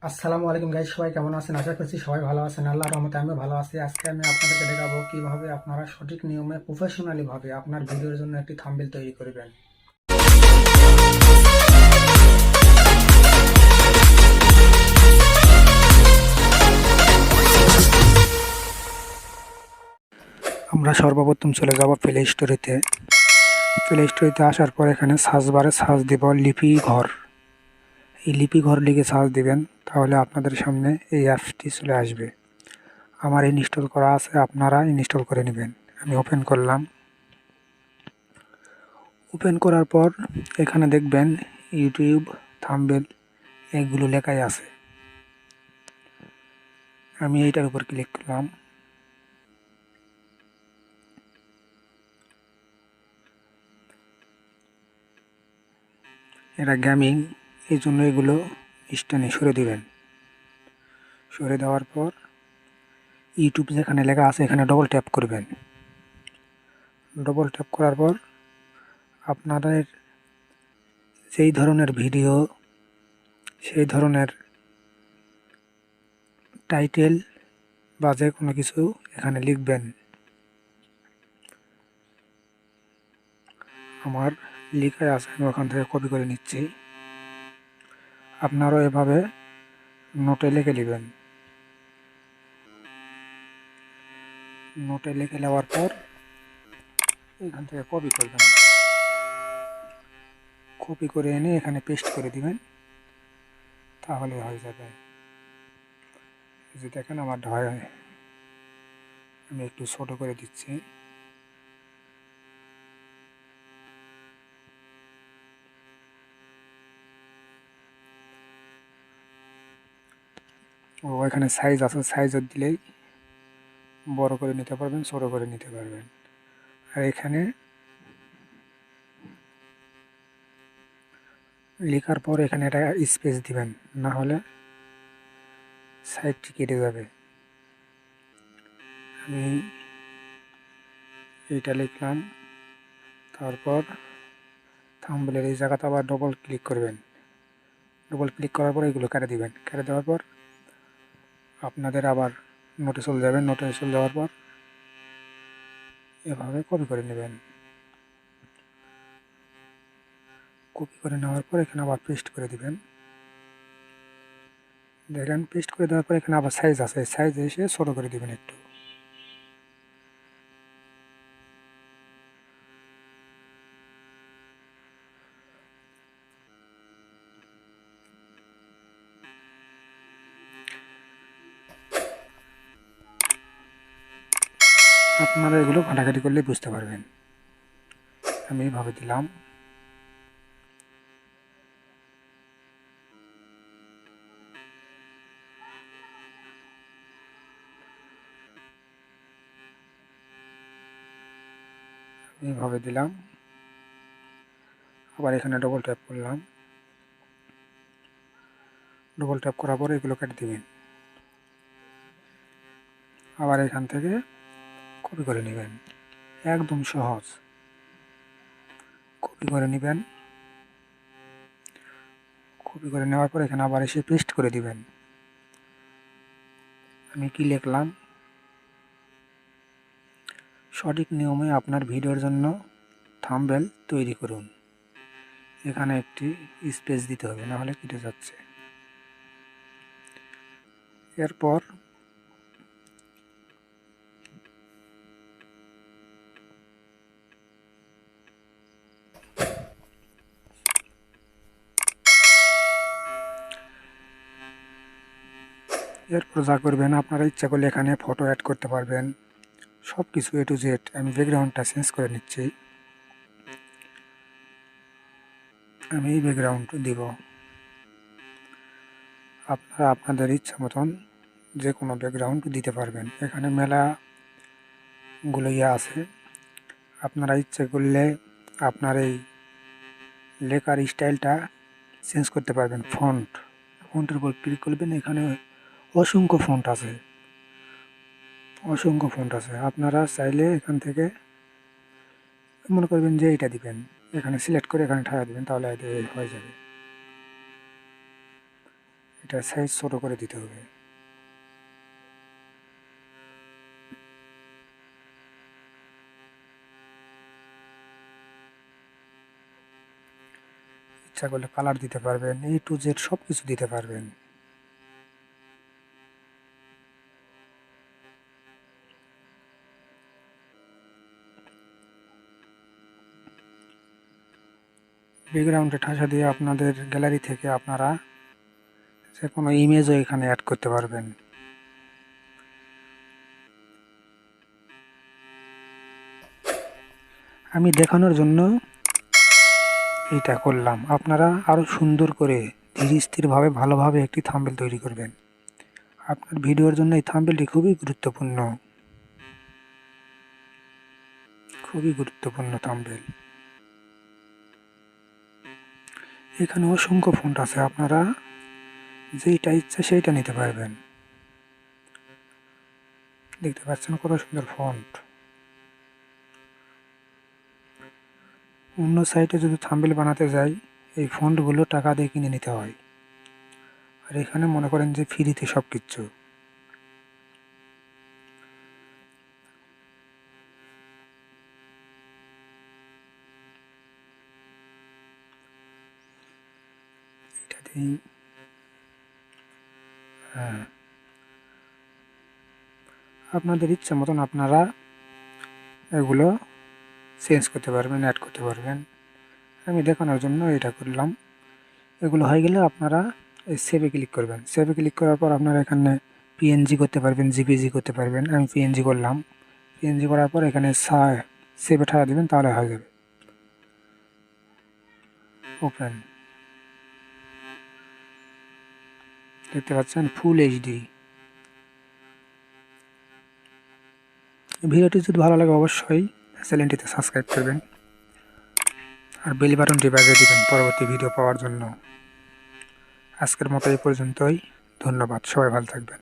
আসসালামু আলাইকুম গাইস, সবাই কেমন আছেন? আশা করছি সবাই ভালো আছেন। আল্লাহর রহমতে আমিও ভালো আছি। আজকে আমি আপনাদেরকে দেখাবো কিভাবে আপনারা সঠিক নিয়মে প্রফেশনালি ভাবে আপনার ভিডিওর জন্য একটি থাম্বনেল তৈরি করবেন। আমরা সর্বপ্রথম চলে যাব প্লে স্টোরিতে আসার পর এখানে সার্চ বারে সার্চ দিব লিপি ঘর। এই লিপি ঘর লিখে সার্চ দিবেন, তাহলে আপনাদের সামনে এই অ্যাপসটি চলে আসবে। আমার ইনস্টল করা আছে, আপনারা ইনস্টল করে নেবেন। আমি ওপেন করলাম। ওপেন করার পর এখানে দেখবেন ইউটিউব থাম্বনেল এগুলো লেখাই আছে। আমি এইটার উপর ক্লিক করলাম। এটা গেমিং, এই জন্য এগুলো স্ট্যান্ডে সরে দিবেন। সরে দেওয়ার পর ইউটিউব যেখানে লেখা আছে এখানে ডবল ট্যাপ করবেন। ডবল ট্যাপ করার পর আপনাদের যেই ধরনের ভিডিও, সেই ধরনের টাইটেল বা যে কোনো কিছু এখানে লিখবেন। আমার লেখা আছে, আমি ওখান থেকে কপি করে নিচ্ছি। আপনারাও এভাবে নোটে লিখে নেবেন। নোটে লিখে নেওয়ার পর এখান থেকে কপি করবেন। কপি করে এনে এখানে পেস্ট করে দিবেন, তাহলে হয়ে যাবে। যে দেখেন আমার ঢাই, আমি একটু ছোট করে দিচ্ছি। ও এখানে সাইজ আছে, সাইজও দিলেই বড় করে নিতে পারবেন, ছোট করে নিতে পারবেন। আর এখানে লেখার পর এখানে একটা স্পেস দিবেন, না হলে সাইডটি কেটে যাবে। আমি এইটা লিখলাম। তারপর থাম্বনেলের এই জায়গাতে আবার ডবল ক্লিক করবেন। ডবল ক্লিক করার পর এগুলো কেটে দিবেন। কেটে দেওয়ার পর আপনাদের আবার নোটে চলে যাবেন। নোটে চলে যাওয়ার পর এভাবে কপি করে নেবেন। কপি করে নেওয়ার পর এখানে আবার পেস্ট করে দিবেন। দেখেন পেস্ট করে দেওয়ার পর এখানে আবার সাইজ আছে, সাইজ এসে ছোট করে দিবেন একটু। আপনারা এগুলো ঘাটাঘাটি করলে বুঝতে পারবেন। আমি এইভাবে দিলাম। এইভাবে দিলাম। আবার এখানে ডবল ট্যাপ করলাম। ডবল ট্যাপ করার পর এগুলো কেটে দিবেন। আবার এখান থেকে কপি করে নেবেন। একদম সহজ, কপি করে নেবেন। কপি করে নেওয়ার পর এখানে আবার এসে পেস্ট করে দিবেন। আমি কি লিখলাম? সঠিক নিয়মে আপনার ভিডিওর জন্য থাম্বনেল তৈরি করুন। এখানে একটি স্পেস দিতে হবে, না হলে কেটে যাচ্ছে। এরপর যা করবেন, আপনারা ইচ্ছা করলে এখানে ফটো অ্যাড করতে পারবেন। সব কিছু A to Z। আমি ব্যাকগ্রাউন্ডটা চেঞ্জ করে নিচ্ছি। আমি এই ব্যাকগ্রাউন্ড দিব। আপনারা আপনাদের ইচ্ছা মতন যে কোনো ব্যাকগ্রাউন্ড দিতে পারবেন। এখানে মেলাগুলো আছে। আপনারা ইচ্ছে করলে আপনার এই লেখার স্টাইলটা চেঞ্জ করতে পারবেন। ফন্টের উপর ক্লিক করবেন। এখানে অসংখ্য ফন্ট আছে, আপনারা চাইলে এখান থেকে মনে করবেন যে এটা দিবেন, এখানে সিলেক্ট করে এখানে ঠাড়া দিবেন, তাহলে হয়ে যাবে। এটা সাইজ ছোট করে দিতে হবে। ইচ্ছা করলে কালার দিতে পারবেন, A to Z সব কিছু দিতে পারবেন। ব্যাকগ্রাউন্ডে ঠাসা দিয়ে আপনাদের গ্যালারি থেকে আপনারা যে কোনো ইমেজও এখানে অ্যাড করতে পারবেন। আমি দেখানোর জন্য এটা করলাম, আপনারা আরও সুন্দর করে ধীর স্থিরভাবে ভালোভাবে একটি থাম্বনেল তৈরি করবেন। আপনার ভিডিওর জন্য এই থাম্বনেলটি খুবই গুরুত্বপূর্ণ থাম্বনেল। এখানে অসংখ্য ফন্ট আছে, আপনারা যেইটা ইচ্ছা সেইটা নিতে পারবেন। দেখতে পাচ্ছেন কত সুন্দর ফন্ট। অন্য সাইটে যদি থাম্বনেল বানাতে যাই, এই ফন্টগুলো টাকা দিয়ে কিনে নিতে হয়, আর এখানে মনে করেন যে ফ্রিতে সব কিছু। এটাতেই হ্যাঁ, আপনাদের ইচ্ছা মতন আপনারা এগুলো চেঞ্জ করতে পারবেন, অ্যাড করতে পারবেন। আমি দেখানোর জন্য এটা করলাম। এগুলো হয়ে গেলে আপনারা এই সেভে ক্লিক করবেন। সেভে ক্লিক করার পর আপনারা এখানে পিএনজি করতে পারবেন, জিপিজি করতে পারবেন। আমি পিএনজি করলাম। পিএনজি করার পর এখানে সেভে ঠাড়া দেবেন, তাহলে হয়ে যাবে। ওপেন। দেখতে পাচ্ছেন ফুল এইচডি। ভিডিওটি যদি ভালো লাগে অবশ্যই চ্যানেলটিতে সাবস্ক্রাইব করবেন আর বেল বাটনটি বাজিয়ে দিবেন পরবর্তী ভিডিও পাওয়ার জন্য। আজকের মতো এই পর্যন্তই। ধন্যবাদ, সবাই ভালো থাকবেন।